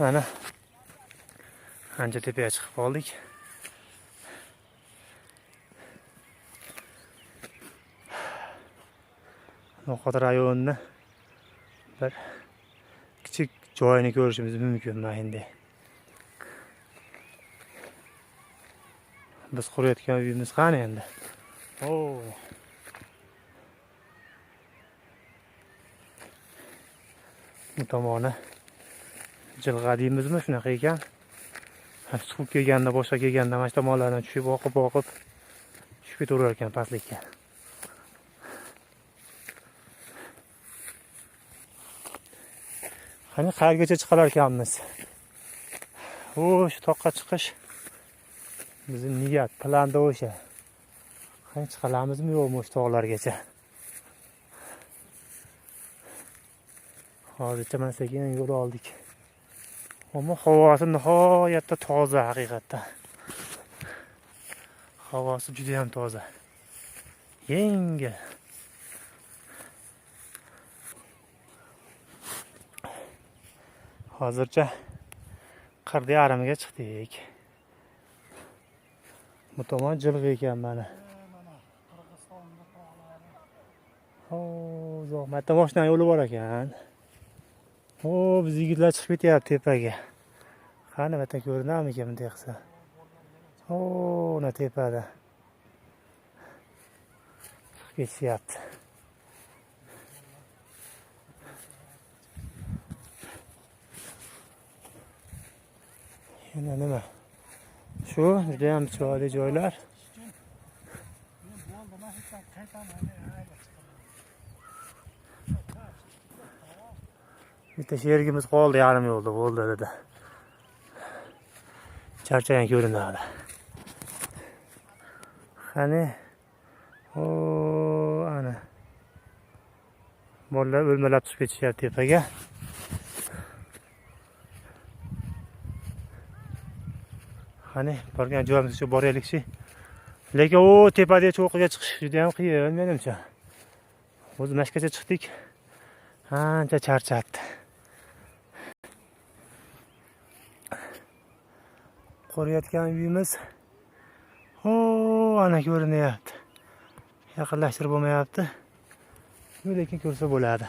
Mana ancha tepaga chiqib qoldik. No'xat rayonini bir kichik joyini ko'rishimiz mumkin mana endi. Biz qurayotgan uyimiz qani endi? Bu tomoni jilg'a deymizmi, shunaqa ekan. Suv kelganda, boshqa kelganda mana shu tomonlardan tushib oqib tushib ketaverar ekan pastlikka. Qani qayergacha chiqalar ekanmiz? Shu toqqa chiqish bizning niyat, planda o'sha. Qani chiqalamizmi yo'qmi o'sha tog'largacha? Hozircha mana sekin yo'l oldik. Ammo havosi nihoyatda toza haqiqatdan. Havosi juda ham toza. Yengil. Hozircha 40.5 chiqdik. Bu tomon jilg'a ekan mana. Zo'q, mana mashina yo'li bor ekan. Biz yigitlar chiqib ketyapti tepaga. Qani bu yerda ko'rinadimikan bunday qilsa? Mana tepada. Chiqib ketyapti. Yana nima? Shu juda ham chiroyli joylar. Bitta sherigimiz qoldi yarim yo'lda bo'ldi dedi. Charchagan ko'rinadi. Qani? Ana. Mollar o'lmalab chiqib ketishyapti tepaga. Qani, borgan joyimizga boraylik-chi. Lekin tepadagi cho'qqiga chiqish juda ham qiyin menimcha. O'zi mashkacha chiqdik. Ancha charchatdi. Qurayotgan uyimiz ana ko'rinyapti. Yaqinlashtirib bo'lmayapti. Lekin ko'rsa bo'ladi.